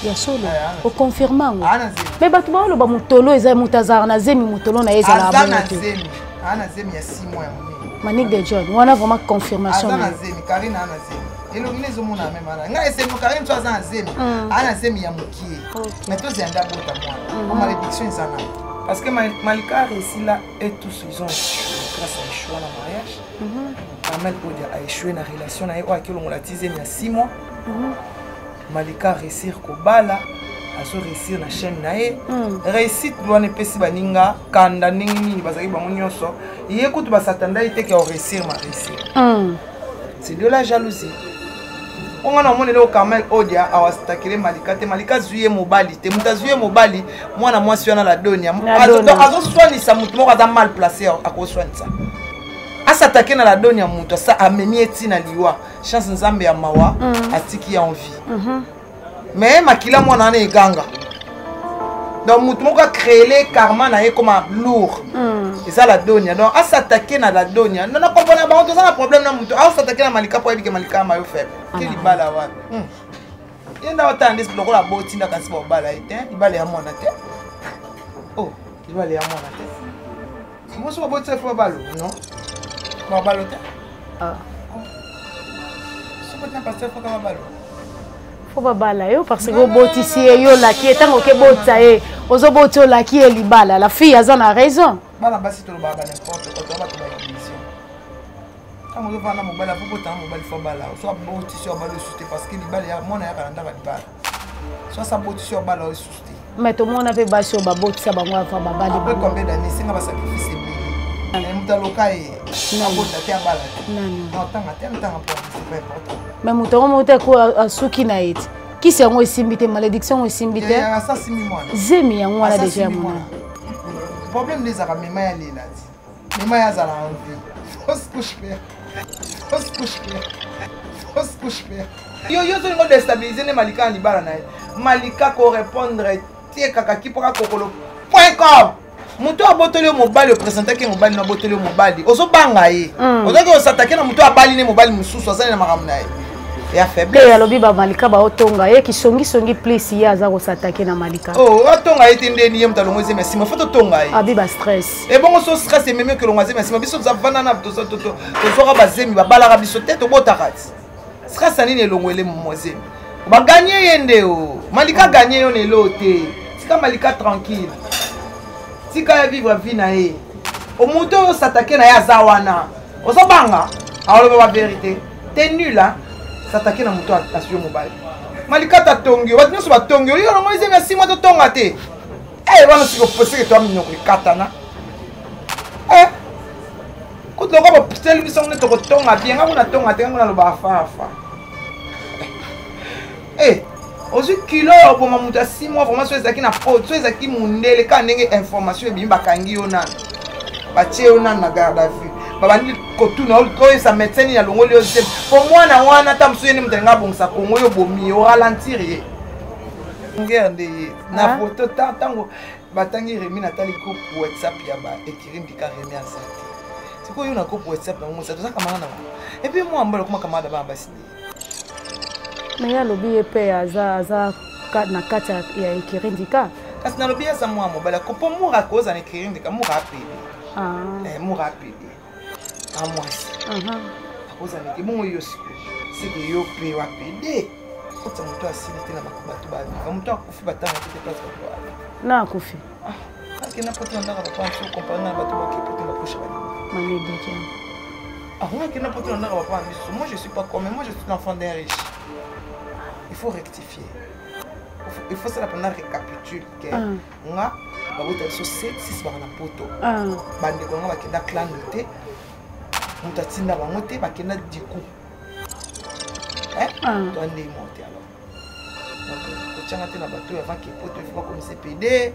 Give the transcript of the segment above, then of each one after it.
ya solo o confirma ngo mais bato ba lo ba mutolo eza mutazara na zemi mutolo na eza la zemi ana zemi ya 6 mois ya moni Manique de John wana vraiment confirmation ana zemi Karine ana zemi elongi ezomona même ana nga esemi Karine to ana zemi ana zemi ya mukie mais to zenda bota moi malédiction ezana parce que Malika réussi là et tous ils ont grâce à échoué dans le mariage Carmel Odia a échoué dans la relation na eko akelo ngolatize il y a 6 mois Malika réussir ko bala aso réussir na chaîne nae réussite doit pesi baninga kanda ningi nini bazaki bango nyonso yekutu basatanda ite ke réussir ma réussir c'est de la jalousie on a monné le Carmel Odia awastakile Malika te Malika zuye mobali te mutazuye mobali mwana mwasi yana la donia azo swani sa mutu moko aza mal placé ako swani sa asatake na la donia mutu sa amemi etina liwa chance nzambe ya mawa atiki ya envie mais makila mwana na eganga donc mutu moko créer karma na ye comme lourd et ça la donia donc asatake na la donia non comprendre ba on a problème na mutu asatake na Malika pour que Malika mayo faible quel bala wa yenda watande ce lokola boti na kasi ba bala ite ibale ya mwana te oh ibale ya mwana te moi so boti fa balo non ba balo te so boti na passer fa ka balo faut pas bala yo parce que boti si yo la qui etango ke bota e ozo boti o la qui e libala la fille a na raison bala basi to baba n'importe quoi to ba to ba émission quand on va na mobile faut bota mobile faut bala so boti si o bala souté parce que libala ya mona ya kalanda ba libala so sa boti si o bala o souté mais to mona pe basi o ba boti sa bango fa baba libala après combien d'années singa ba sacrifice mais mutaloka e na bota te bala non tanga te tanga pour c'est pas important mais mutongo mote ko asuki na eti kisi yango esimbite malédiction esimbite ya ça simi moi zemi yango wana déjà moi problème les ara mema ya lela ti mema ya zala envie fausse couche claire yo zo ngo déstabiliser ne Malika libala na Malika ko répondre tie kaka kipoka kokolo.com muto abotoli mobali présenter ke mobali na botoli mobali ozo banga ye ozo ko s'attaquer na muto abali ne mobali mususu asana na makambo na ye ya faiblesse ya lobi ba Malika ba otonga ye ki songi please ya za ko s'attaquer na Malika otonga ye tindeni ye mtalo ngweze merci ma foto tonga ye abi ba stress et bon so stress et même que l'ongweze merci ma biso za vanana to so ba zemi ba bala biso tete botakati stress anine longwele momozemi ba gagner yende o Malika gagner yo ne lote sika Malika tranquille sika ya vivre vie na ye au moto s'attaquer na ya zawana ozo banga alors la vérité t'es nul là s'attaquer na moto à sur mobile Malika ta tongyo ba nyonso ba tongyo yo ngo izeme 6 mois to tonga te bana siko poser que toi minoko katana ko to ko ba psel biso ne to ko tonga bien nga kuna tonga te nga lo ba fa Ozu kilo pour ma muta 6 mois vraiment so ezaki na pot so ezaki mundele ka ndenge information ebi bakangi yo nana batie yo nana na garde à vue babandi kotuna ko sa médecin ya longoli yo zem pour moi na wana ta msuye ni mtenga bongsa kongo yo bomi o ralentir ye ngende na photo tango batangi remi na tali ko WhatsApp ya ba écrire ndika remi en santé c'est quoi yo na ko WhatsApp na mo ça to ça kamana et puis moi mbolo kuma kamada ba basi mais ya lobi epe aza na kati ya ekirindika kasi na lobi eza mwa mobala kopo mura koza na ekirindika mura apede mura apede amwasi akoza neke bongo yo siko yo pe wapede kota moto asili te na bato babika moto akufi batanga te place bato na akufi akena poto na ndaka papa nso komparé na bato bakepote bakusha bani manedike on akena poto na ndaka papa biso moi je suis pas comme moi je suis l'enfant d'un riche. Il faut rectifier. Il faut ça la prendre récapitule que nga ba bota so 7-6 ba na poto. Bande ko nga ba kenda clan noté. Mutatinda ba ngote ba kenda diku. To ande monter alors. Donc ko tchanga te na bato avant que poto il faut pas comme CPD.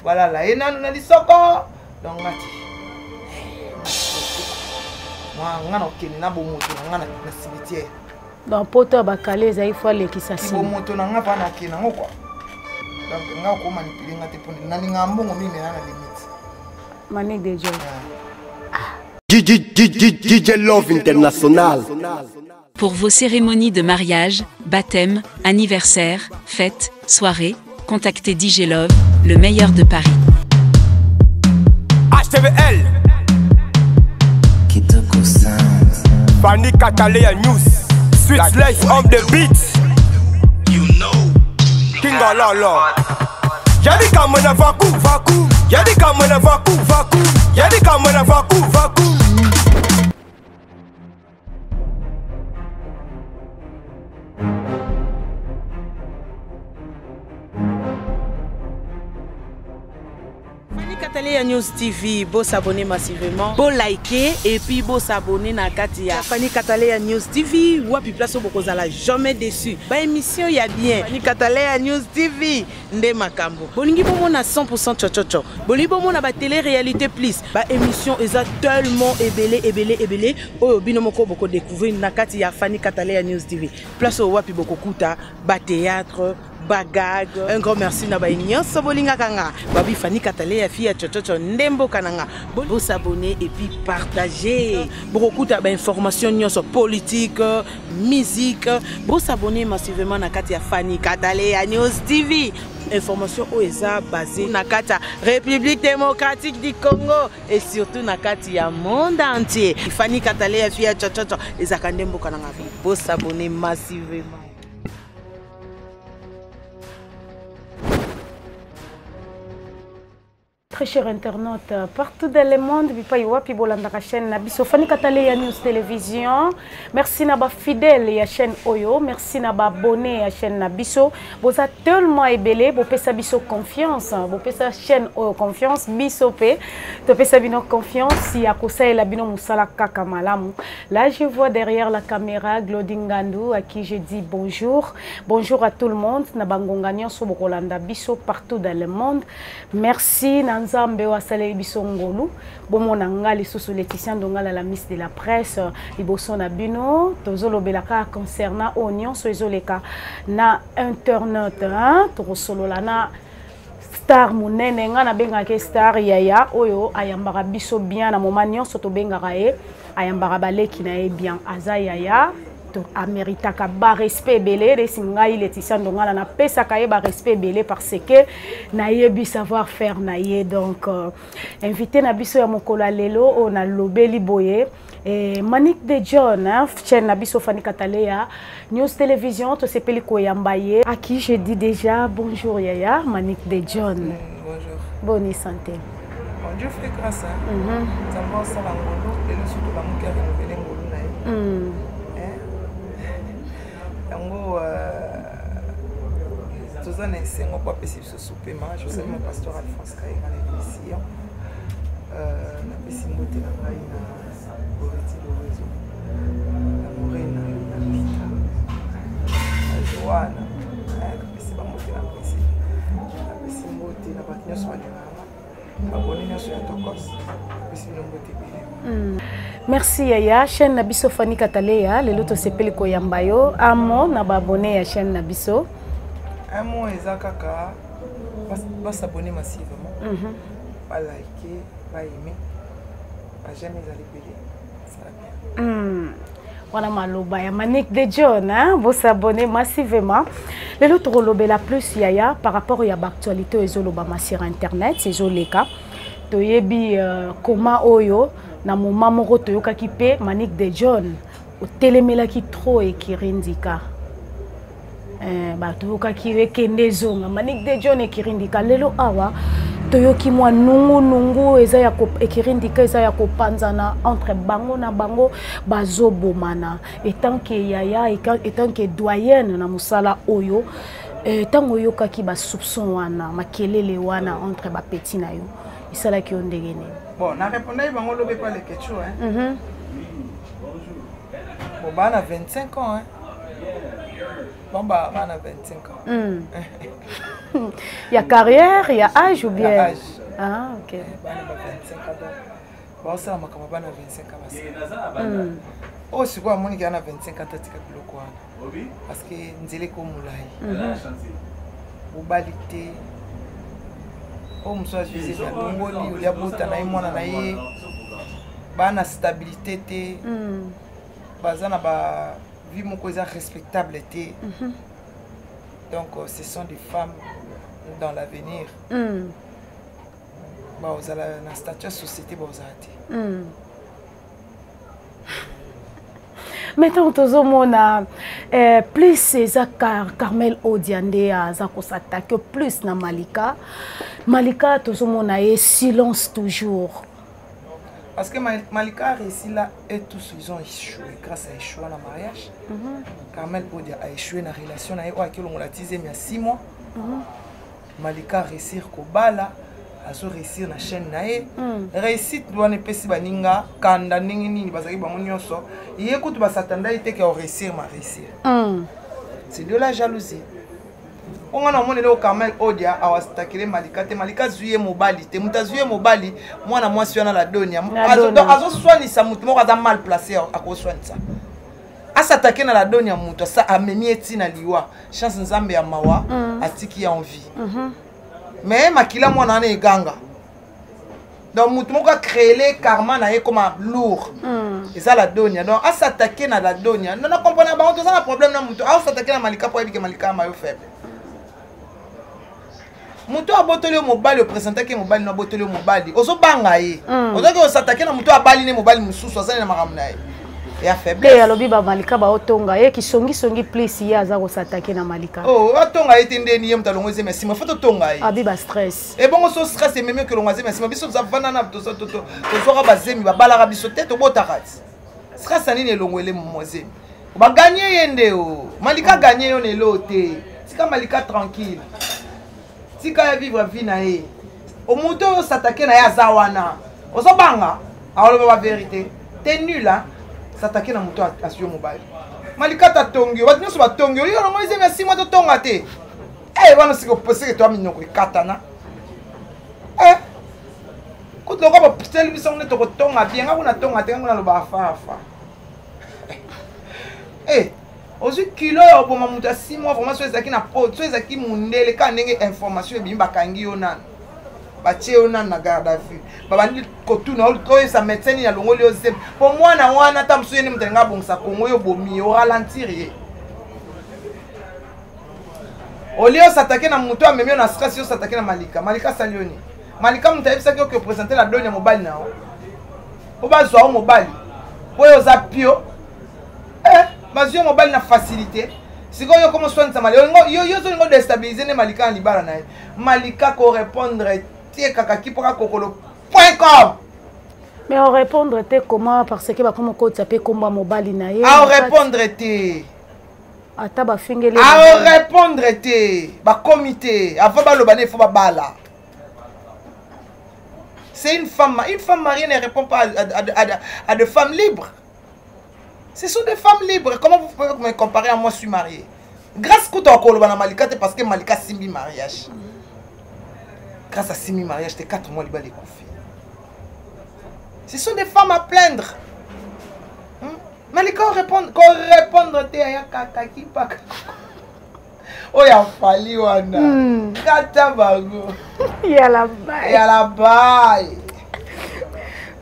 Voilà la ena na lisoko. Donc ngati. Moi ngana okeni na bo moto ngana na cimetière. Dans poto bakale ezai fois lekisasi bo moto na nga pa na kena ngoko donc nga ko manipuler nga te pone na ninga mbongo mimi na limite Manique de John DJ Love International. Pour vos cérémonies de mariage, baptême, anniversaire, fête, soirée, contactez DJ Love, le meilleur de Paris. HTVL Kitoko Sound Fanny Catalea News Sweet Life of the Beats You know King Ololo Yadi kamana vaku vaku Yadi kamana vaku vaku Yadi kamana vaku vaku Catalea News TV, beau s'abonner massivement, beau liker et puis beau s'abonner na Katia. Fanny Catalea News TV, wapi place au la jamais déçu. Ba émission y a bien. Fanny Catalea News TV, nde makambo. Bolingi bomo na 100% chochocho. Bolingi bomo na ba télé-réalité plus. Ba émission eza tellement ébélé. Oyo bino moko boko découvrir na Katia Fanny Catalea News TV. Place au wapi boko kuta, ba théâtre, bagag. Un grand merci na ba nyonso bolinga kanga. Babi Fanny Catalea fille chochocho ndembo kananga. Bon s'abonner et puis partager. Beaucoup d'informations nyonso politique, musique. Bon s'abonner massivement na Katia Fanny Catalea News TV. Information OESA basée na Katia République démocratique du Congo et surtout na Katia monde entier. Fanny Catalea fille chochocho ezakandembo kananga. Bon s'abonner massivement. Très chers internautes, partout dans le monde, Wapi Bolanda chaîne Nabiso, Fanny Catalea News Télévision. Merci Naba fidèle à la chaîne Oyo, merci Naba abonné à la chaîne Nabiso. Vous êtes tellement ébélé, vous pouvez biso confiance, vous pouvez la chaîne Oyo confiance, biso pe, vous pouvez bino confiance, si à kosa et la bino musala kaka malamu. Là je vois derrière la caméra Glodine Ngandou à qui je dis bonjour. Bonjour à tout le monde, Naba Ngonganyo Sobokolanda Biso partout dans le monde. Merci Nzambe wa saleli biso ngolu bomona ngali susu Laetitia Ndongala la ministre de la presse liboso na bino tozolobelaka concernant oignon so ezoleka na internet tokosolola na star munene nga na bengaka star yaya oyo ayambaka biso bien na moment nyonso tobengaka ye ayambaka baleki na ye bien aza yaya améritaka ba respect belé de singai Laetitia Ndongala na pesa kaye ba respect belé parce que na yebi savoir faire na ye donc invité na biso ya mokolo lelo on a lobeli boye et Manick de John chaîne na biso Fanny Catalea News Télévision to sepeli ko yambaye à qui je dis déjà bonjour yaya Manick de John. Bonjour. Bonne santé. Bon Dieu fait grâce ça va ça la ngolo et le surtout la mukia renouveler ngolo na ye. Tozana esengo kwa pesi biso supema je salue mon pasteur Alphonse Kaïga na l'émission na pesi mbote na ngai na Boreti Lorezo na Morena na Pita na Joana na pesi ba mbote na pesi na pesi mbote na bati nyonso balinganga baboni nyonso ya tokos na pesi bino mbote bile. Merci Yaya, chaîne Nabiso Fanny Catalea, le loto sepeli ko yambayo, amo na babone ya chaîne Nabiso. Amo ezakaka ba s'abonner massivement. Ba liker, ba aimer. Ba jamais aller belé. Ça va bien. Voilà maloba ya Manick de John vous s'abonner massivement. Le loto lobela plus Yaya par rapport à l'actualité ezoloba sur internet, ezoleka. Toyebi comment oyo na moment moko toyokaki pe Manick de John otelemelaki trop ekirindika toyokaki ekende zonga Manick de John ekirindika lelo awa toyoki mwa nungu eza ya ekirindika eza ya kopanzana entre bango na bango bazobomana etant que yaya etant que doyenne na musala oyo tango yokaki ba soupçon wana makelele wana entre ba petit na yo isalaki ondenge nini. Bon, na répondre bango lobe pas les questions Bon, bah on a 25 ans Bon bah on a 25 ans. Il y a carrière, il y a âge ou bien? Il y a âge. Ah, ok. Bah on a 25 ans. Bon ça m'a comme bah on a 25 ans. Oh, c'est quoi mon qui a 25 ans tika biloko wana. Parce que nzele ko mulai. Obalite. Oh, monsieur, je disais, il y a beaucoup de na ye bana stabilité te baza na ba vie moko eza respectable te donc ce sont des femmes dans l'avenir baozala na statut ya société baozala te maintenant tozomona plus eza Carmel Odiande aza kosatake plus na Malika tozomona ye silence toujours parce que Malika a réussi là et tous ils ont échoué grâce à échoué na mariage Carmel Odia a échoué na relation na ye oyo akilongola tizième ya 6 mois Malika a réussi kobala azo réussir na chaîne na ye réussite wana epesi baninga kanda ndenge nini bazali bango nyonso ye kutu basatanda ye te ke réussir ma réussir c'est de la jalousie on a monné le Carmel Odia awastakile Malika te Malika zuye mobali te muta zuye mobali mwana mwasi wana la donia azo soinisa mutu moko aza mal placé ako soinisa asatake na la donia mutu sa amemi etina liwa chance nzambe ya mawa atiki ya envie mais makila mwana na eganga donc mutu moko a créé karma na ye comme lourd et ça la donia donc asatake na la donia non comprendre ba on a un problème na mutu asatake na Malika pour que Malika mayo faible mutu abotoli mobali o présenter que mobali na botoli mobali ozo banga ye ozo ke osatake na mutu abali ne mobali mususu azali na makambo na ye ya faiblesse ya lobi ba Malika ba otonga ye ki songi plus ye aza ko s'attaquer na Malika otonga ye tendeni ye mtalongo eze merci ma photo tonga ye abi ba stress et bon so stress et même que l'on merci ma biso za vana na to zora bazemi ba balaka biso tete botakati stress ani ne longwele moze ba gagner yende o Malika gagner yo ne lote tika Malika tranquille tika ya vivre vie na ye o muto s'attaquer na ya zawana ozo banga alors ba vérité t'es nul là s'attaquer na muto à sur mobile Malika ta tongyo ba nyonso ba tongyo yo ngo eze merci moi to tonga te wana siko poser que toi minoko katana ko to ko ba psel biso ne to ko tonga bien nga kuna tonga te nga kuna lo ba fa ozu kilo ya boma mutu ya 6 mois vraiment so ezaki na pot so ezaki mundele ka ndenge information ebimi bakangi yo nana batie yo nana na garde à vue babandi kotuna oyo sa médecin ya longoli yo zem po mwana wana ta msuye ni mtenga bongisa kongo yo bomi yo ralentir ye olio s'attaquer na mutu amemi yo na stress yo s'attaquer na Malika salioni Malika mutu ayebisaki yo ke présenter la donne ya mobali na o po bazwa o mobali po yo za pio bazio mobile na facilité siko yo comme soin de Malika yo zo ngo déstabiliser ne Malika en libara na Malika ko répondre tie kaka kipoka kokolo.com mais on répondre te comment parce que ba comme ko taper komba mobile na ye a répondre te ata ba fingele a répondre te ba comité avant ba lobane faut ba bala c'est une femme mariée ne répond pas à des femmes libres. Ce sont des femmes libres. Comment vous pouvez me comparer à moi, je suis marié? Grâce à Malika, parce que Malika simbi mariage. Grâce à simbi mariage, t'es 4 mois libre les coups. Ce sont des femmes à plaindre. Malika répondre t'es à kakaki pak. Oh ya fali wana. Katabago. Yala bye.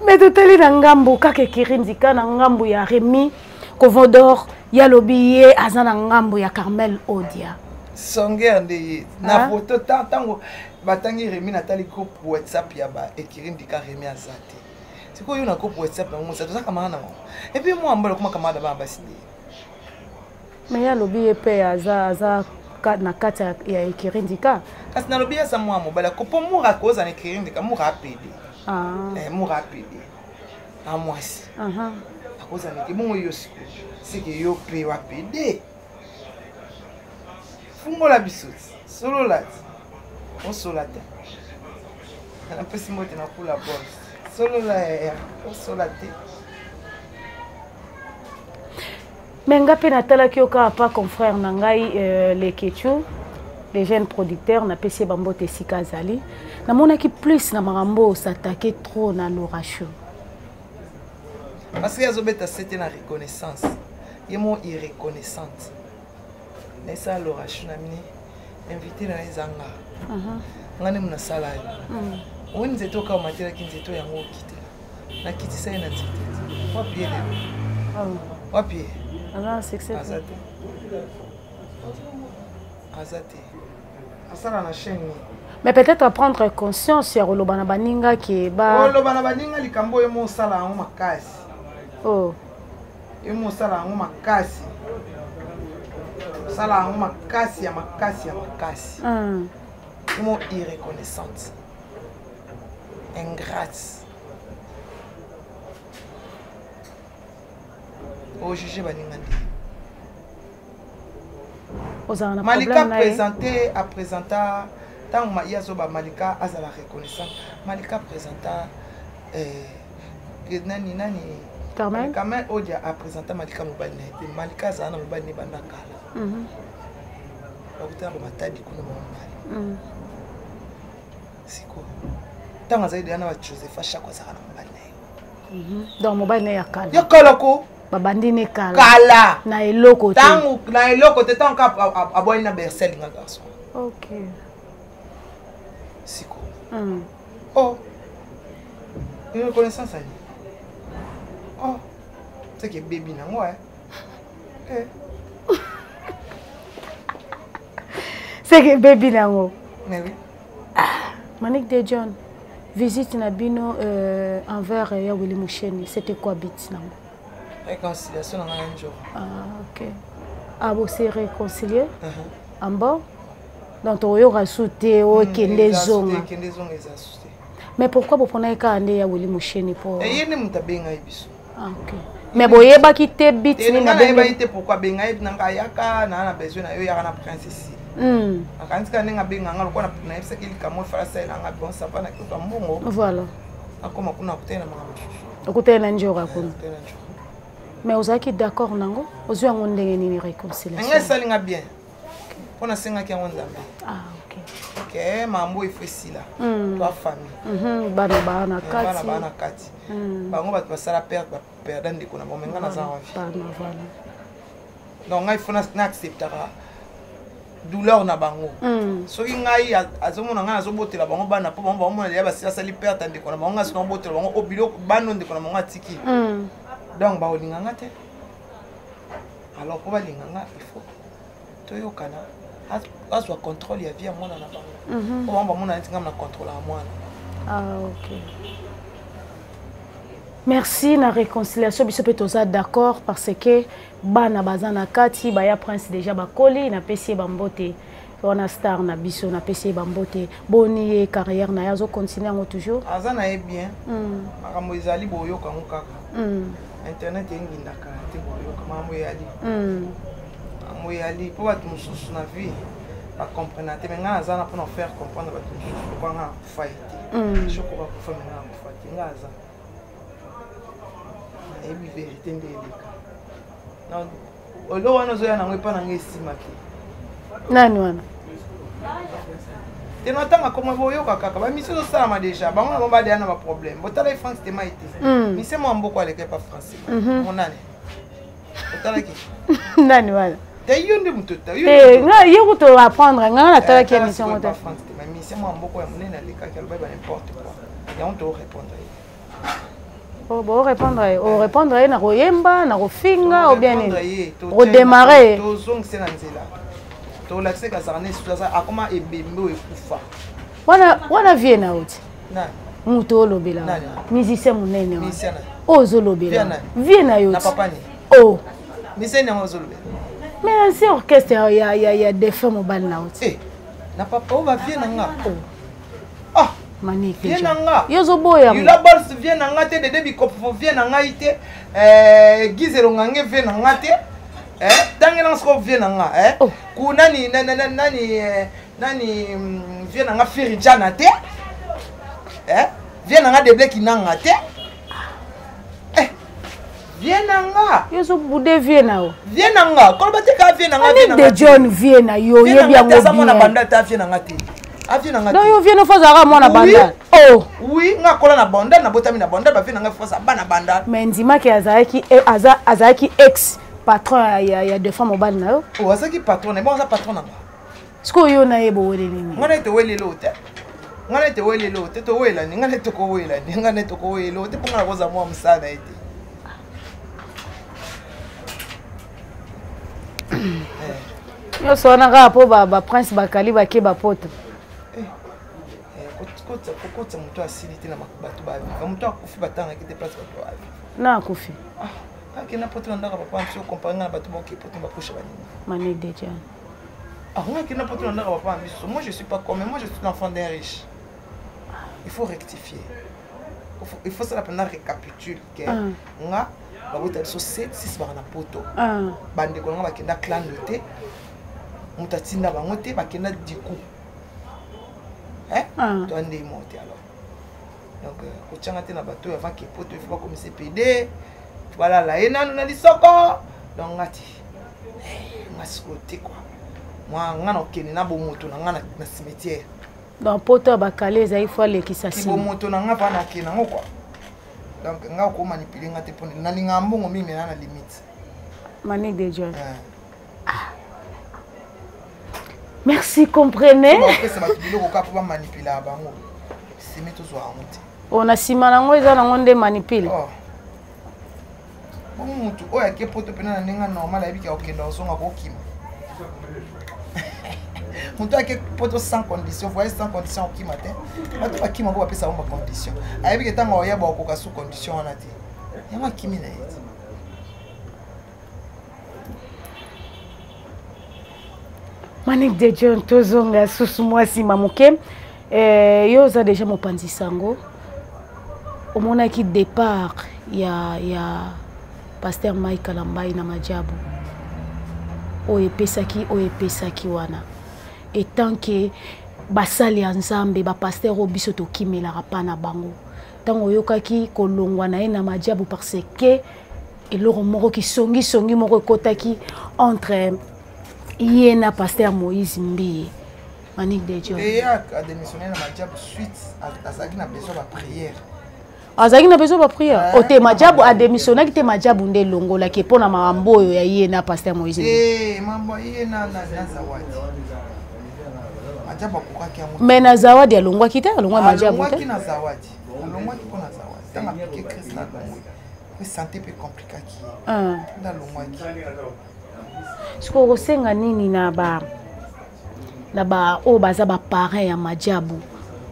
Mais totali na ngambo kake kirindika na ngambo ya Rémi Kovodor ya lobiye azana ngambo ya Carmel Odia songer ndeye na photo tango batangi Rémi natali groupe WhatsApp ya ba ekirindika Rémi azate siko yo na groupe WhatsApp na musa to saka mana et puis moi mbalo kuma kamada ba basidi mais ya lobiye pe aza na kata ya ekirindika kasi na lobiye sa moi mobala ko po mo rakoza na ekirindika mo rapide mo rapide à moi si à cause de bon yo c'est que yo pe wa pede fungo la bisoti solo la on solata na pesi mote na kula boss solo la on solate menga pe natala kioka pa confrère nangai les Ketchu les jeunes producteurs na pesi bambote sika zali na mona ki plus na marambo s'attaquer trop na l'orachou parce que azobeta c'était la reconnaissance yemo irreconnaissante na ça l'orachou na mini invité na ezanga ngane mna sala on nzeto ka matela ki nzeto yango kitela na kiti sa na tite wapi ele wapi azate asala na chaîne. Mais peut-être prendre conscience ya kolobana baninga ki ba kolobana baninga likambo emo sala ngo makasi emo sala ngo makasi sala ngo makasi ya makasi emo irreconnaissante ingrate au juger baninga ndi Malika présenta tant Yazoba Malika azala reconnaissant. Malika présenta nani Carmen Odia a présenté Malika Mobane. Malika zana Mobane bandakala. Bakutana matadi kuna Mobane. Siko. Tant azaidi ana wa Joseph Shakwa zana Mobane. Donc Mobane yakala. Yakala ko babandine kala na eloko te tangu na eloko te tangu aboyi na bercel nga garçon. OK. Siko. Oh. Une reconnaissance ali. Oh. C'est que baby na moi. C'est que baby na moi. Mais oui. Manik de John. Visite na bino envers ya Willy Moucheni. C'était quoi bit na moi? Réconciliation dans un jour. Ah, ok. Ah, vous s'est réconcilié en bas? Donc, tu as sauté au Kendezong. Mais pourquoi vous prenez un ande ya Willy Moucheni pour... Et il n'y a pas de biso. Ah, ok. Mais vous n'avez pas quitté bit. Et vous n'avez pas quitté pourquoi benga et n'a yaka na besoin na yo ya na princesse. Akantika nenga benga ngalo kwa na efse kili kamo fala sa na bon ça va na kwa mbongo. Voilà. Akoma kuna kutena mama. Okutena njora kuna. Mais vous êtes d'accord nango? Vous avez une réconciliation. Nga salinga bien. Pona senga ki nzambe. Ah, OK. OK, mambo ifesila. Toi famille. Bana kati. Bana kati. Bango bat basala perdre ndeko na bomenga na za wafi. Voilà. Donc il faut n'acceptera douleur na bango. Soki ngai azomona nga azobotela bango bana po bango mona ya basila sali perdre ndeko na bango nga sino botela bango obilo bano ndeko na bango atiki. Donc ba olinganga te. Alors pour balinganga il faut toyokana azwa contrôle ya vie ya mwana na bango. Pour bamba mona ntinga na contrôle ya mwana. Ah, OK. Merci na réconciliation biso pe toza d'accord parce que bana bazana kati ba ya prince déjà bakoli na pesi bambote. On a star na biso na pesi bambote. Boni carrière na yazo continuer ngo toujours. Azana est bien. Makambo ezali boyoka ngo kaka. Internet engindaka te boyoka mambo yali. Mambo yali po batu mususu na vie ba comprendre te menga azana pour nous faire comprendre batu mususu kwa nga fight. Je crois que faut menga fight nga azana. Et puis vérité ndélika. Non, olo wana zo yana ngwepa na ngesima te. Nani wana? Te notanga comme boyoka kaka ba mission zo sala ma déjà. Ba ngona ba na ba problème. Botala France te maite. Mission mo mboko aleke pa français. Mon nani? Botala ki. Nani wana? Te yonde mutota. Nga yoko to apprendre nga na tala ki mission mo ta France te. Ma mission mo mboko ya munene aleka ki alba ba n'importe quoi. Et on te répondre. Bon, répondre na royemba, na rofinga ou bien redémarrer. Wana vie na oti. Muto olobela. Musicien munene. Ozo lobela. Vie na yo. Oh. Musicien na ozo lobela. Mais c'est orchestre ya des femmes mobile na oti. Na papa o va vie na nga. Manique. Viens nga. Yozo boya. Il a bols vient nga te de debi ko vient nga ite gizero ngange vient nga te tangela sko vient nga ku nani vient nga firijana te vient nga de bleki nanga te vient nga. Yozo bude vient na. Vient nga. Ko ba te ka vient nga vient nga. De John vient na yo yebi yango. Eza mona banda ta vient nga te. Donc yo viens faire ça moi na banda. Oh. Oui, nga kola na banda na botami na banda ba vient nga faire ça bana banda. Mais ndima ki azaki ex patron ya de femmes mobile na yo. Oh, azaki patron, mais bon ça patron na ba. Sko yo na yebo wele nini. Ngona ite wele lo te. ngane te welelo te to wela ni ngane to ko wela ni ngane to ko welo te ponga koza mwa msana ete yo sona ka po ba prince bakali ba ke ba poto kokotsa mutu asili te na bato ba mutu akufi batanga kite place bato ba na akufi akina poto na ndaka papa nso compagnie na bato boke poto ba kusha banini Manik déjà on a kina poto na ndaka papa nso moi je suis pas comme moi je suis l'enfant d'un riche il faut rectifier il faut ça la peine récapitule que nga ba bota so 7 6 ba na poto bande ko nga bakenda clan noté mutatinda bango te bakenda diku to ande monter alors donc au tchangate na bateau avant que poto il faut pas commencer PD voilà là et nanu na lisoko donc ngati ngaskote quoi moi ngana okeni na bomoto na ngana na cimetière donc poto bakale za il faut les qui s'assiment bomoto na nga pa na okeni ngo quoi donc nga ko manipuler ngate pone na ninga mbongo mimi na limite Manik déjà merci, comprenez. On a si malango ils ont on manipule. Bon mutu oya ke poto pena ninga normal abi ka okenda osonga ko kima. Mutu ake poto sans condition, voyez sans condition okima te. Bato bakima ko pesa ba condition. Abi ke tanga oya ba okoka sous condition wana te. Yama kimi na yeti. Manik de John tozonga susu mwasi mamuke yo za déjà mopanzi sango omona ki départ ya pasteur Mike Kalambai na majabu o epesaki wana et tant que basali ya nzambe ba pasteur obiso to kimela rapana bango tango yokaki kolongwa na na majabu parce que eloro moko ki songi moko ekotaki entre Yena pasteur Moïse Mbi Manik de John. Et a démissionné na majabu suite à ça qui n'a besoin de prière. Azaki na besoin de prière. O te majabu a démissionné ki te majabu nde longo la ke pona mambo yo ya Yena pasteur Moïse Mbi. Mambo Yena na zawadi. Majabu ko ka amu. Mais na zawadi alongwa ki te alongwa majabu te. Alongwa ki na zawadi. Alongwa ki pona zawadi. Tanga piquer Christ na longo. Que santé peu compliqué ki. Na longwa ki. Siko kosenga nini na ba o baza ba parents ya majabu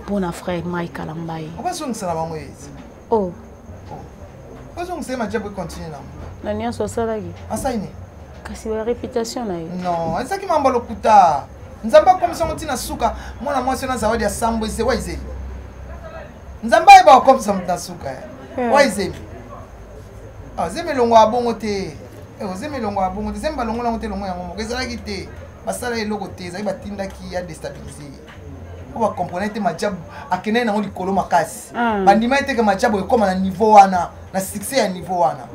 pona frère Mike Kalambai. On va songa na bango yezi. Oh. On songa se majabu continue na. Na nyonso salaki. Asaini. Kasi wa réputation na yo. Non, ezaki mambo lokuta. Nzamba comme ça on suka, mwana mwasi na zawadi ya sambo ise waize. Nzamba iba comme ça mta suka. Waize. Ah, zeme longo abongo te. Ozeme longo abongo te zemba longo lango te longo yango moko ezalaki te basala eloko te ezali batindaki ya déstabiliser ko ba comprendre te majabu akene nango likolo makasi bandima ete ke majabu ekoma na niveau wana na succès ya niveau wana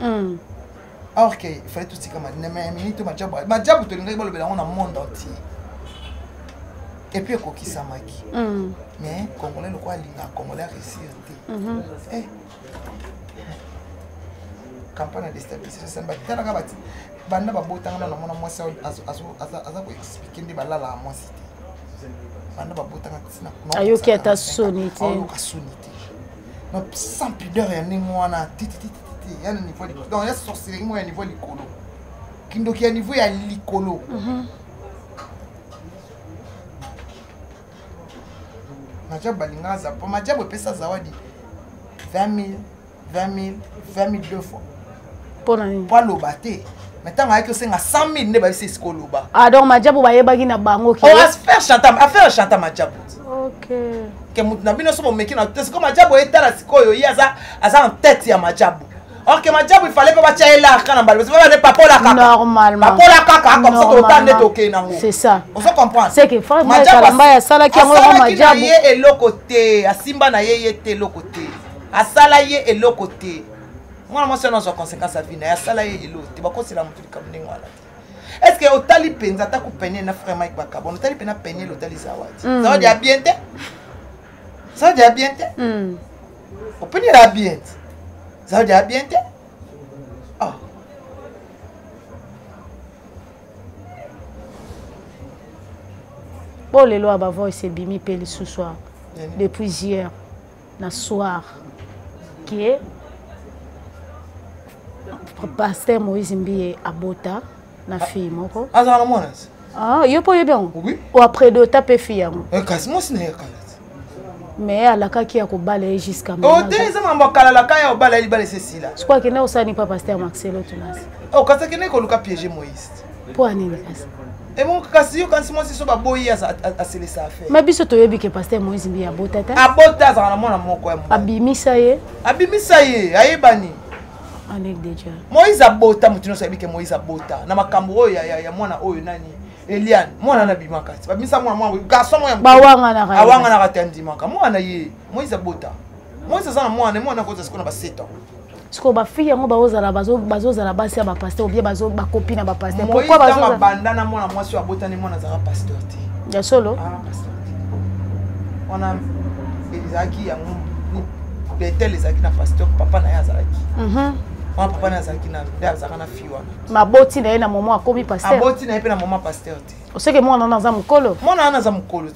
alors que il fallait tout tika ma minute majabu to lingai balobela ngo na monde entier et puis ekokisamaki mais congolais lokwa linga congolais réussir te campagne de déstabilisation samba tala ka bati banda babotanga na mona mwasi aza ko expliquer ndi balala mwasi te banda babotanga tsina ayoki ata sonité ayoka sonité no sans pudeur ya ningo wana titi ya niveau de donc ya sorcellerie mo ya niveau likolo kindoki ya niveau ya likolo majabu balingaza po majabu epesa zawadi 20 000 deux fois pour nani pour lobaté maintenant avec que c'est 100 000 ne ba c'est ce koloba ah donc majabu bayebaki na bango ki on va faire chanter majabu OK que mutu na bino so bomeki na test comme majabu etala sikoyo yaza aza en tête ya majabu or que majabu il fallait pas batia là kana balo c'est pas papola kaka normalement papola kaka comme ça autant de toke nango c'est ça on se comprend c'est que frère Kalamba ya sala ki yango majabu ye eloko te asimba na ye te eloko te asala ye eloko te moi moi c'est nos conséquences à vie na asala ye eloko te bakosela mutu comme ningwala est-ce que otali penza ta ko peine na frère Mike Bakabo otali pena peine l'otali zawadi zawadi a bien te zawadi a bien te o peine la bien zawadi a bien te ah bon les lois ba voix c'est bimi pe le sous soir depuis hier na soir qui est pasteur Moïse Mbiye abota na fille moko azala mwana yo po yebi yango oui ou après de taper fille yango kasi moi sina yakala mais alakaki ya kobala ye jusqu'à maintenant te eza mambo kalalaka ya obala libala sesila je crois que na osani pas pasteur Marcelo Tunas kasi kene koluka piéger Moïse po anini kasi et mon kasi yo kasi moi siso baboyi aselesa affaire mais biso toyebi ke pasteur Moïse Mbiye abota ta abota azala na mwana moko ya abimisa ye ayebani avec des dieux Moïse abota mutu nyonso ayebi ke Moïse abota na makambo oyo ya mwana oyo nani Eliane mwana na bimaka babimisa mwana garçon moya awanga na katandimaka mwana ye Moïse abota Moïse azana mwana koza sikona ba 7 ans siko ba fille yango bazozala basi ya ba pasteur ou bien ba copine ya ba pasteur pourquoi bazozala bandana mwana mwasi abota ni mwana zaka pasteur te ya solo pasteur wana ezaki yango Betel ezaki na pasteur papa na yazalaki Moi papa na zaki na ndazaka na fiwa. Maboti na ye na moment akomi pasteur. Aboti na ye pe na moment pasteur te. Oseke mwana na za mukolo. Mwana na za mukolo.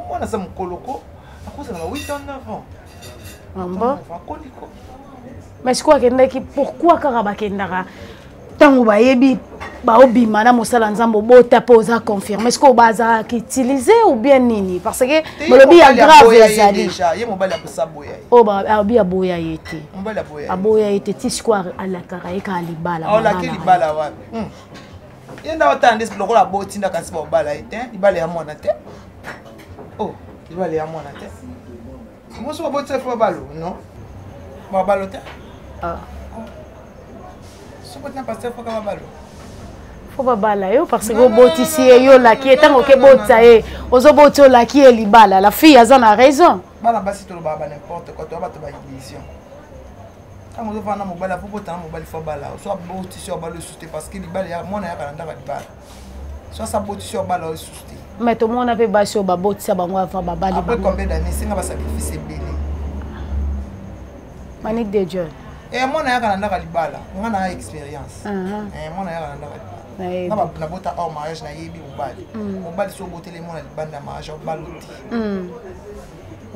Mwana za mukolo ko. Akoza na 8 ans avant. Amba. Mais je crois que pourquoi kaka kendaka tango bayebi baobima na mosala nzambo bota poza confirmer est-ce que baza utiliser ou bien nini parce que molobi ya grave ezali déjà ye mobali akosa boya o ba abi aboya yete mobali aboya aboya yete ti square alakara eka libala ala ke libala wapi yenda otande ce lokola botinda kasi ba bala yete libala ya mwana te oh libala ya mwana te mo so botse fo balo non ba balo te ah so botna pasteur fo ka balo faut pas balayer parce que botisi yo la qui est tant que botaye ozo boto la qui est libala la fille a a raison bala basi to ba n'importe quoi to ba to ba illusion quand on va na mobala faut botan mobali faut bala soit botisi o balo souté parce que libala ya mona ya kalanda ba libala soit ça botisi o bala souté mais tout le monde avait basi o ba botisa bango avant ba bali après combien d'années singa ba sacrifice belé Manique de Dieu et mona ya kalanda ba libala on a expérience mona ya kalanda ba na bota au mariage na yebi mobali so botele mona libanda mariage au baloti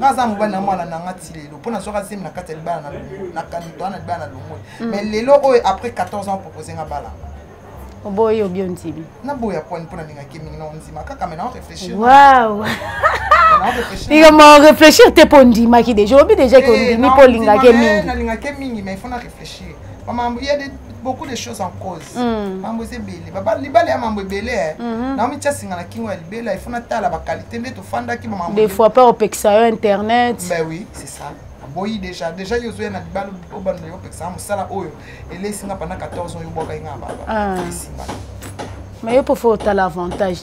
ngaza mobali na mwana na ngati lelo pona soka sim na kati libana na kanto na libana longo mais lelo après 14 ans proposer nga bala oboyi obiontibi na boya pona ninga kimi na onzima kaka mais na réfléchir waouh il m'a réfléchir te pondi maki déjà obi déjà que ni polinga ke mingi na linga ke mingi mais il faut na réfléchir maman il y a beaucoup de choses en cause mambo c'est belé baba libala ya mambo belé na mi tsasinga na kingo ya libela il faut na tala ba qualité ndeto fanda ki mambo des fois pas au pexayo internet ben oui c'est ça boyi déjà yo zo na libala o bando yo pexayo musala oyo ele singa pendant 14 ans yo boka inga baba mais yo pour faire l'avantage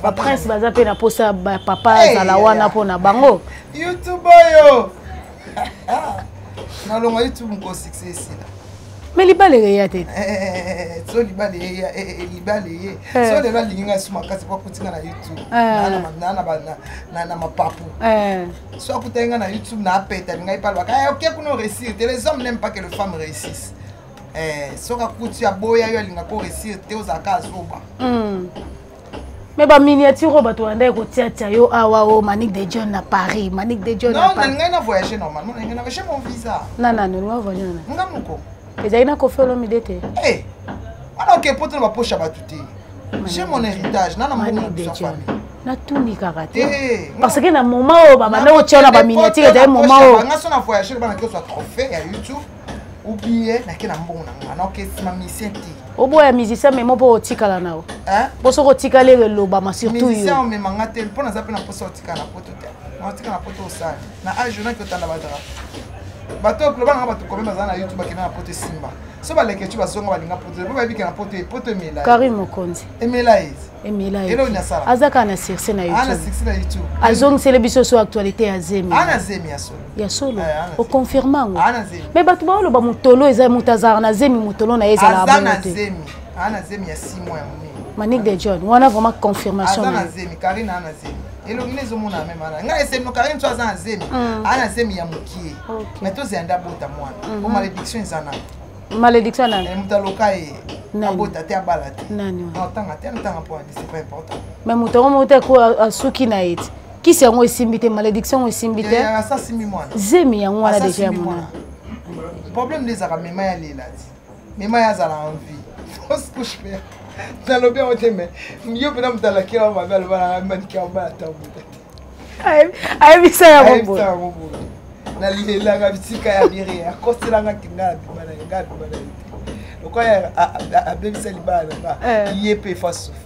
ba prince baza pe na posa ba papa za la wana pona bango YouTube yo na longa YouTube ko success là mais libale ya tete so libale ya libale so le balinga suma kasi kwa kutinga na YouTube na mapapu so kutenga na YouTube na peta ngai parle ka OK kuno réussir les hommes n'aiment pas que les femmes réussissent so ka kutia boya yo linga ko réussir te ozaka zoba mais ba miniature ba to anda ko tia yo awa o Manique de Dieu na Paris Manique de Dieu na Paris non ngai na voyager normalement ngai na chercher mon visa non non voyager ngamuko ezali ko faire l'homme d'ete ana OK poto ba poche ba tuté j'ai mon héritage na Manique de Dieu na tuni karaté parce que na moment o ba na o tia na ba miniature de moment o nga so na voyager ba na ko so trophée ya YouTube ou bien na ke na mbongo na nga OK ma mission ti obo ya musicien mais mo po tikala nao boso ko tikale loba ma surtout yo musicien mais manga te pona za pe na poso tikala na poto te na tikala na poto osala na age na ko tanda badara bato global nga bato komema za na YouTube bakena na poto simba so baleke tu basonga balinga poto bo babiki na poto emela Karim Mokonzi emela elo na sala azaka na circe na YouTube ana circe na YouTube azong célébration sur actualité ya zemi ana zemi ya solo o confirmango ana zemi mais bato ba lo ba mutolo eza mutazara na zemi mutolo na ezala ba ana zemi ya 6 mois ya mumi Manique de John wana vraiment confirmation ana zemi Karina ana zemi elongi nezomona même ana nga esemi no Karine so azana zemi ana zemi ya mukie mais to zenda bota mwana o malédiction ezana malédiction na mutaloka abota te abalate nani non tanga te tanga po c'est pas important mais mutomo mote ko asuki na eti Qui c'est un simité malédiction ou simité? Ça simi moi. Zemi ya ngwana déjà moi. Problème des arabes mais ya lela. Mais ya za la envie. Faut se coucher. Dans le bien on t'aime. Mieux peut me dans la qui on va vers le man qui on va attendre. Ai bisa ya bobo. Na lela ga bitika ya biri. Akostela nga kinga bimana nga bimana. Lokwa ya abebisa libana ba. Yepe face souffrir.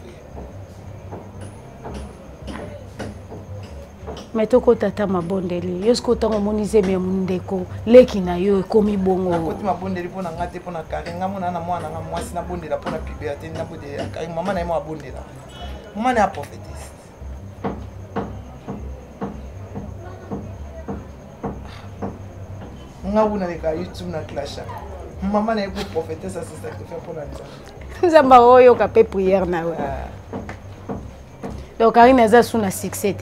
Mais toko tata mabondeli yosko tango monize me mundeko leki na yo ekomi bongo akoti mabondeli pona ngate pona karenga mona na mwana nga mwasi na bondela pona puberté na bondela karenga mama na mo bondela mama na prophétesse nga buna le ka YouTube na clasha mama na ko prophétesse ça c'est ça que fait pona nzamba oyo ka pe prière na we donc Karine a son succès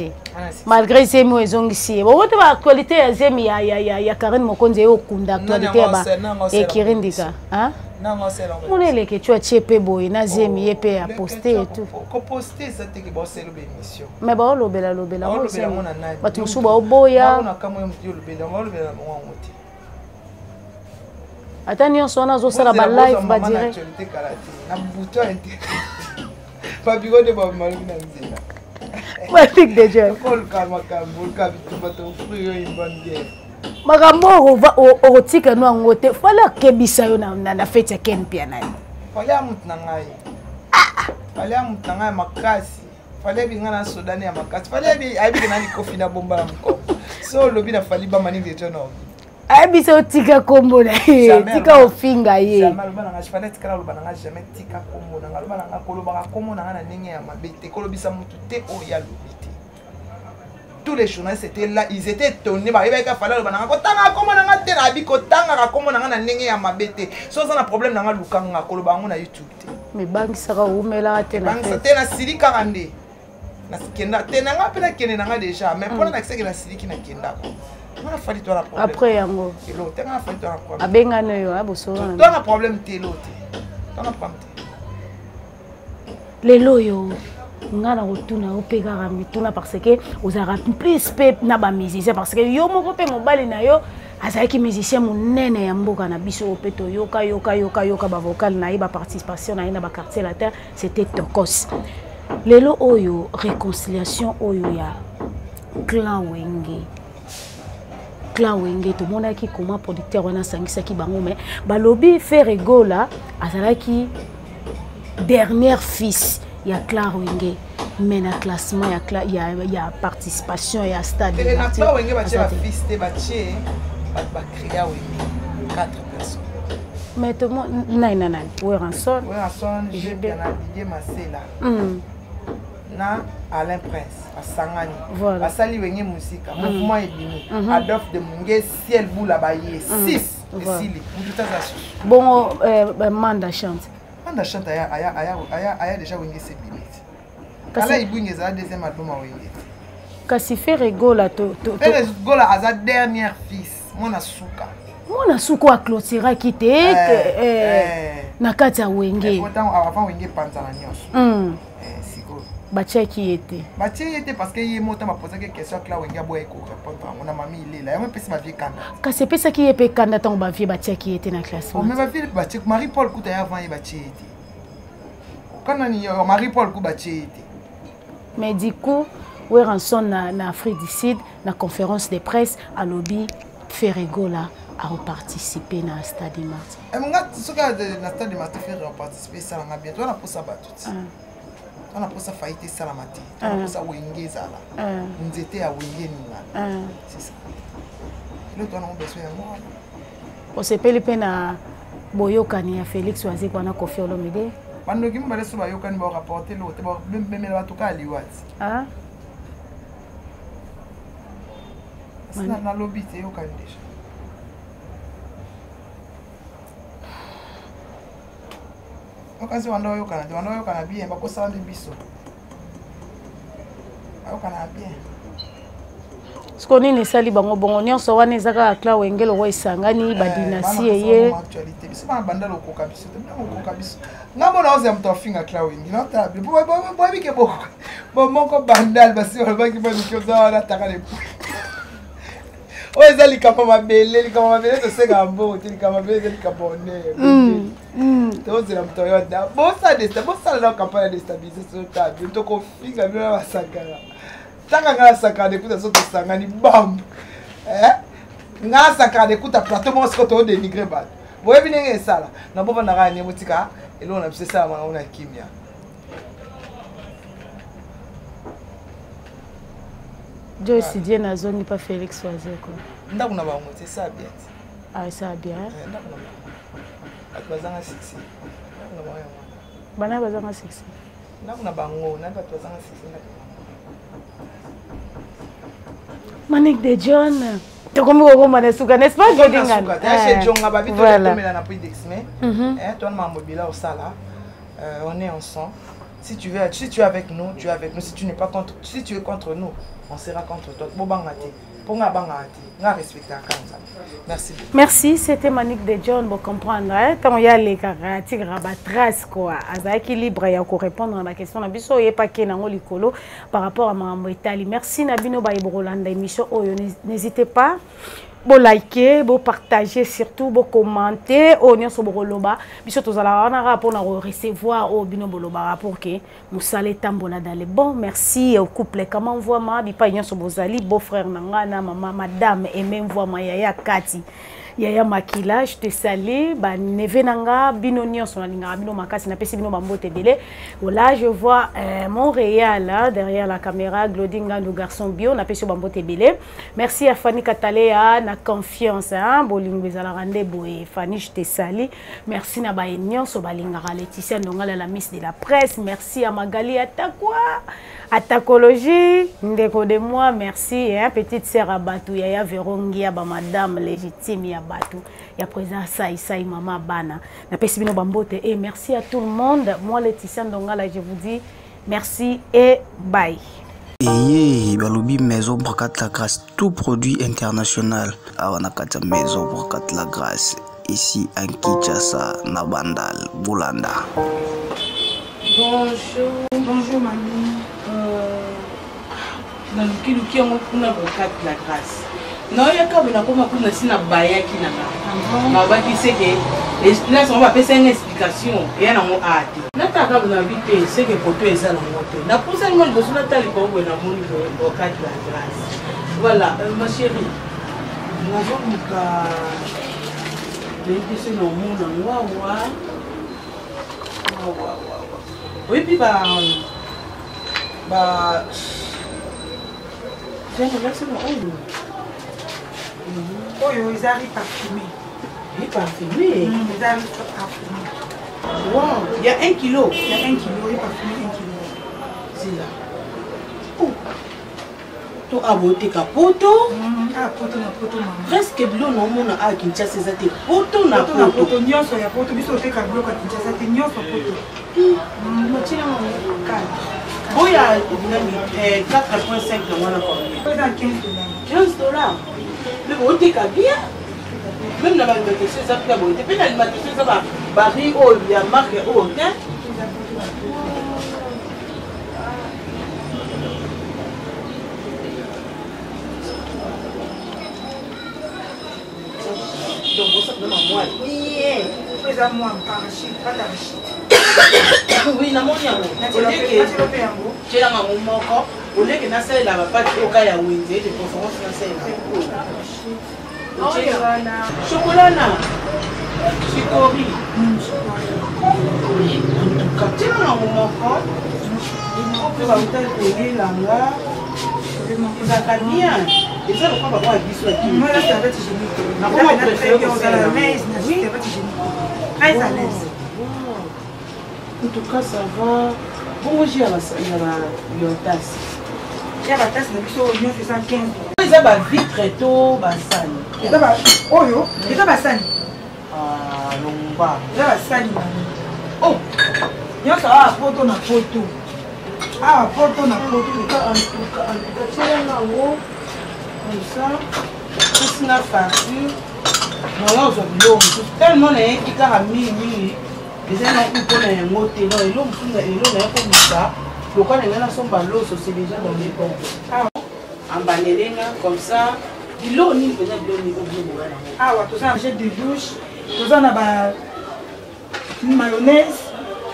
malgré ces mots ils ont ici bon votre actualité zemi ya Karine Mokonzi yo kunda actualité ba et Kirindika hein non c'est là on est les que tu as chepé boy na zemi epé à poster et tout ko poster ça te que bon c'est l'émission mais ba lobela moi c'est ba tu suba oboya na kamo yo mti lobela mo ngoti atani on na zo sala ba live ba direct na buto inte Papigo de Bob Marley na nzela. Matik de Dieu. Makambo otika no ngote fala kebisa yo na fete ya Ken pia nayo. Fala mut na ngai. Fala mut na ngai makasi. Fala bi ngana Sudan ya makasi. Fala bi aibi na ni kofi na bomba na mko. So lobi na fali ba mani de no. Aibi so tika kombo na tika ofinga ye. Jamais loba na fala tika loba na jamais tika kombo na loba na koloba kombo na na ndenge ya mabete kolobisa mutu te o ya lobite. Tous les journalistes étaient là, ils étaient étonnés ba yeba ka fala loba na ko tanga kombo na te na bi ko tanga ka kombo na na ndenge ya mabete. So ça na problème na lukanga koloba ngo na YouTube te. Me bangi saka umela te na. Bangi te na silika kande. Na kenda te na nga pe na kende na déjà mais pour na kiseke na siliki na kenda ko. Après yango abengana yo aboso na problème telo te tona problème lelo yo ngana rotuna opeka mituna parce que ozara plus pe na ba musicien parce que yo moko pe mobali na yo azaki musicien munene ya mboka na biso opeto yoka ba vocal na ba participation na ba quartier latin c'était Tokos lelo oyo réconciliation oyo ya clan Wenge clan Wenge to monaki comment producteur wana sangisa ki bango mais balobi Ferego là azalaki dernier fils ya clan Wenge mais na classement ya participation ya stade et na clan Wenge ba fils te ba créa Wenge 4 personnes mais tout monde nai Weranson j'ai bien habillé Marcela na Alain Prince asangani voilà asali Wenge musika mouvement ebimi Adolphe de Mungue ciel boula baye 6 esili mututaza bon Manda chante aya déjà Wenge sebili kala ibunge za deuxième album Wenge kasi Ferego la Ferego la aza dernier fils mona suka a clôturer kite na kati ya Wenge pourtant avant Wenge panza na nyonso Bachaki était parce que il m'a posé des questions que là Wenge boy ko répondre on a mami il est là même pesi ma vie kanda ka c'est pesa qui est kanda ton ba vie Bachaki était na classement mais ma vie Bachaki Marie Paul Kuta avant il Bachaki quand ni Marie Paul Kuta Bachaki mais du coup Weranson na Afrique du Sud na conférence de presse à lobby Ferego là a participer na Stade Martyr nga soka na Stade Martyr faire participer ça nga bientôt on a pour ça battu on a pour ça faillite salamati on a pour ça Wenge zala nzete ya Wenge ninga c'est ça le ton on besoin moi on se pele pena boyokani ya Félix Wazi kwa na Koffi Olomide bando kimi bale so bayokani ba rapporter le te ba memela batuka liwati c'est na lobby te yokani déjà okazi wanda oyokana bien bakosala nde biso ayokana bien Ce qu'on est sali bango bongo nyonso wana ezaka akla wengelo ko isangani ba dynastie ye actualité biso ba banda loko kabiso te moko kabiso ngamo na oza mto finga akla wengi na table bo bike boko bo moko bandal basi ba baki ba mikyo za wana taka le o ezali kama mabele to sega mbo ti kama mabele li kabone to zela mto yoda bo sa la campagne de stabilisation table to ko finga bila basakala taka ngala sakade kuta soto sangani bam ngala sakade kuta plateau mo skoto dénigrer ba boye binenge sala na bova na rani motika elo na psesa ma ona kimia Joyce Dieu na zone pas Félix Oazé quoi ndako na bango c'est ça bien ah ça bien ndako na bango bazanga sexy bana bazanga sexy ndako na bango na bato bazanga sexy Manique de John. Tu comprends comment on est souga, n'est-ce pas? On est ensemble. Si tu es avec nous, tu es avec nous. Si tu n'es pas contre, si tu es contre nous, on sera contre toi. Merci. Merci, c'était Manique de John pour comprendre. Quand il y a les caractères rabatras quoi, à équilibre il faut répondre à la question. Na biso yé pas kenango likolo par rapport à Mambo Italie. Merci Nabino Baïbrolanda émission. N'hésitez pas. Bon liker, bon partager, surtout bon commenter. On y a sur Boroloba. Biso tozala on a rapport à recevoir au bino boloba rapport que nous salé tambola dans les bons. Merci au couple. Comment voit ma bipa y a sur Bozali, beau frère nangana, maman, madame et même voit ma yaya Kati. Yaya Makila, je te salue. Ba neve nanga bino nyonso na linga bino makasi na pesi bino bambote belé. Voilà, je vois Montréal là derrière la caméra, Glodinga le garçon bio na pesi bambote belé. Merci à Fanny Katalea na confiance hein, bolingo za la rande boé. Fanny, je te salue. Merci na ba nyonso balinga Laetitia Ndongala la miss de la presse. Merci à Magali Atakwa. Atakologie, ndeko de moi, merci. Hein, petite sœur à Batou, Yaya Verongia, ba madame légitime ya Batou. Ya présent Saï maman Bana. Na pesibino bambote et merci à tout le monde. Moi Laetitia Ndongala, je vous dis merci et bye. Et balobi maison bracat la grâce, tout produit international. Awanakata maison bracat la grâce. Ici en Kinshasa, Nabandal, Boulanda. Bonjour mamie. Na luki yango kuna bokati la grâce. Na yaka bina koma kuna sina bayaki na ba. Na ba kiseke là on va passer une explication et na mo ati. Na taka bina vite c'est que poto eza na moto. Na posa ngol bosu na tali ko na moni bokati la grâce. Voilà, ma chérie. Na zo muka l'impression no monde wa. Oui puis j'ai reversé mon oil. Oh, ils arrivent parfumés. Oui, parfumés. Ils arrivent parfumés. Wow, il y a 1 kilo. Il y a 1 kilo, ils parfumés 1 kilo. C'est là. Oh. Tu as voté Capoto. Ah, poto na poto maman. Presque bilo no mona a Kinshasa ça te poto na poto. Poto nyonso ya poto biso te ka bilo ka Kinshasa te nyonso poto. Moitié na 4. Oh, il y a 4,5 dans mon appareil. 15 $. Mais bon, tu es bien. Même dans l'alimentation, ça fait bon. Depuis l'alimentation, ça va. Barry, oh, il y a marque, oh, ok. Donc, ça fait moi. Fais à moi, parachute, pas d'arachide. Oui, na moni yango. Tu as un moko. Au lieu que na sala la pas au cas ya wenze de conférence na sala. Chocolat na. Chikori. Oui, en tout cas, tu as un moko. Il faut que tu langa. Ça va bien. Et ça le papa va biso aquí. Moi là c'est avec hygiénique. Na comment préférer que ça la mais c'est avec hygiénique. Très à l'aise. En tout cas, ça va. Bon, j'ai la tasse. Il y a la tasse de biso oignon fait 115. Ils ont vitre tôt, basani. Et là oyo, et là basani. Ah, lomba. Là basani. Oh, nyonso a poto na poto. Ah, poto na poto. En tout cas, tu as là-haut. Comme ça, tout ça farci. Non, on tellement qui a mis les gens pour les mots, et l'homme comme ça. Pourquoi les gens sont balos, c'est déjà dans les bons. En baléringa, comme ça. L'eau ni peut-être de l'eau. Ah, tout ça, j'ai des douches, tout ça, on a mayonnaise,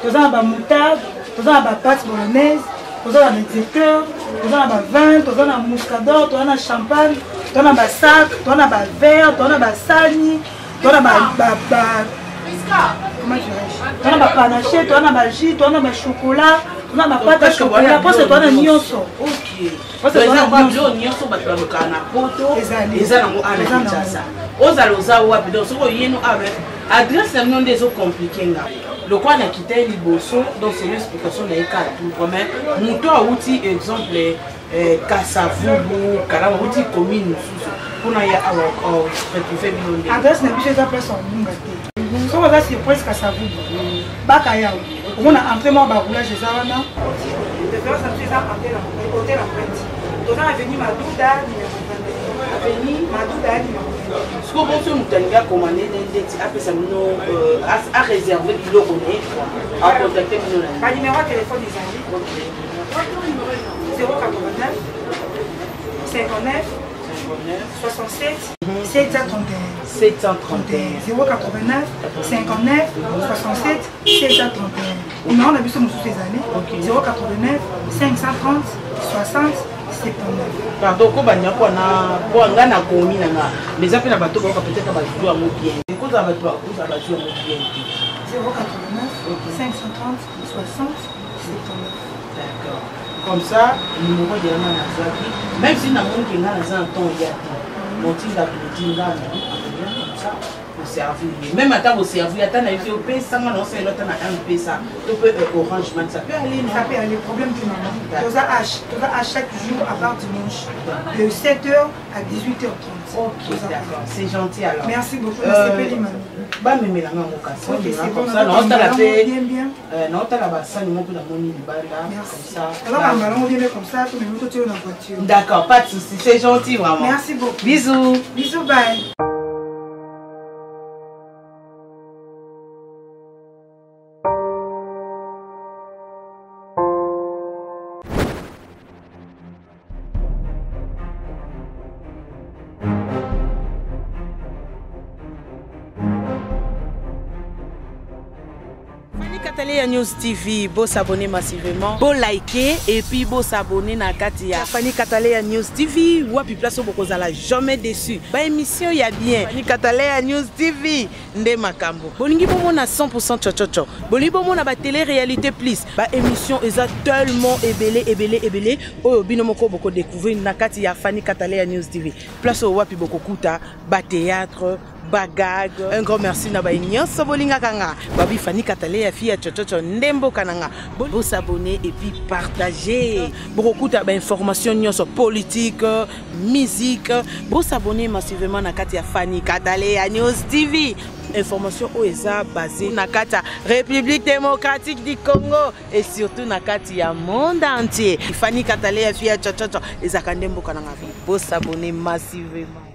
tout ça, on a moutarde, tout ça, on a pâte bolognaise, tout ça, on a des éclairs, tout ça, on a vin, tout ça, on a muscador, tout ça, on a champagne, tout ça, on a sac, tout ça, on a verre, tout ça, on a sani, tout ça, on a panaché, tout ça, on a jus, tout ça, on a chocolat. Non, ma pâte à chocolat, parce que toi, on a nyonso. Ok. Parce que toi, on a nyonso, parce que tu as un poto. Et ça, on a ça. Aux alosa ou à pédon, ce qu'on y a avec. Adresse est non des eaux compliquées. Le coin a quitté les bossons, donc c'est l'explication de l'écart. Mais mon toi, outil, exemple, Kassavubu, Kalama, outil commune. Pour y avoir fait bien. Adresse n'est plus chez la personne. Si on va surprise Kassavubu, Bakaya. On a entré moi baroulage des Arana. De faire ça, c'est ça, hôtel en prête. Donc, on a venu Madouda, venu Madouda, ce qu'on peut nous commander après ça, à réserver le logo, à contacter nous. Par numéro de téléphone des amis. 089 59 67 731 089 59 67 731. Non, on a vu ça sous ces années. 089 530 60 79. Pardon, quand on a na commis les appels à bateau peut-être à jouer à mot bien. Quand on va jouer à mot bien. 089 530 60 79. D'accord. Comme ça, le numéro de la Nazaki, même si nous avons un temps, il y a un comme ça, pour servir. Même à table, au servir, il y a un peu ça, non, c'est l'autre, un peu ça. Tu peux orange, ça peut aller. Ça peut aller, problème du moment. Tu as à chaque jour, à part dimanche, de 7h à 18h30. Ok, d'accord, c'est gentil alors. Merci beaucoup, c'est Pélimani. Bah, mais la main au casse. Ok, c'est bon, non, t'as la paix. Bien. Non, t'as la basse, nous monte la monnaie du bas là. Merci. Comme ça. Alors, on vient comme ça, tout le monde est dans la voiture. D'accord, pas de soucis, c'est gentil vraiment. Merci beaucoup. Bisous. Bisous, bye. Fanny News TV, vous s'abonner massivement, vous liker et puis vous s'abonner à Katia. Fanny News TV, ou à puis place beaucoup à la jamais déçu. Ba émission y a bien. Fanny News TV, ndé makambo. Bolingi bomo na 100% chochocho. Bolingi bomo na ba télé-réalité plus. Ba émission est tellement ébélé. Oh binomoko beaucoup découvrir na Katia Fanny News TV. Place au wapi beaucoup kuta, ba théâtre. Bagag, un grand merci na ba nyonso bolinga kanga. Babi Fanny Katalea fille chochocho ndembo kananga. Vous s'abonner et puis partager. Beaucoup d'informations nyonso politique, musique. Vous s'abonner massivement na Katia Fanny Katalea News TV. Information OESA basée na Katia République démocratique du Congo et surtout na Katia monde entier. Fanny Katalea fille chochocho ezakandembo kananga. Vous s'abonner massivement.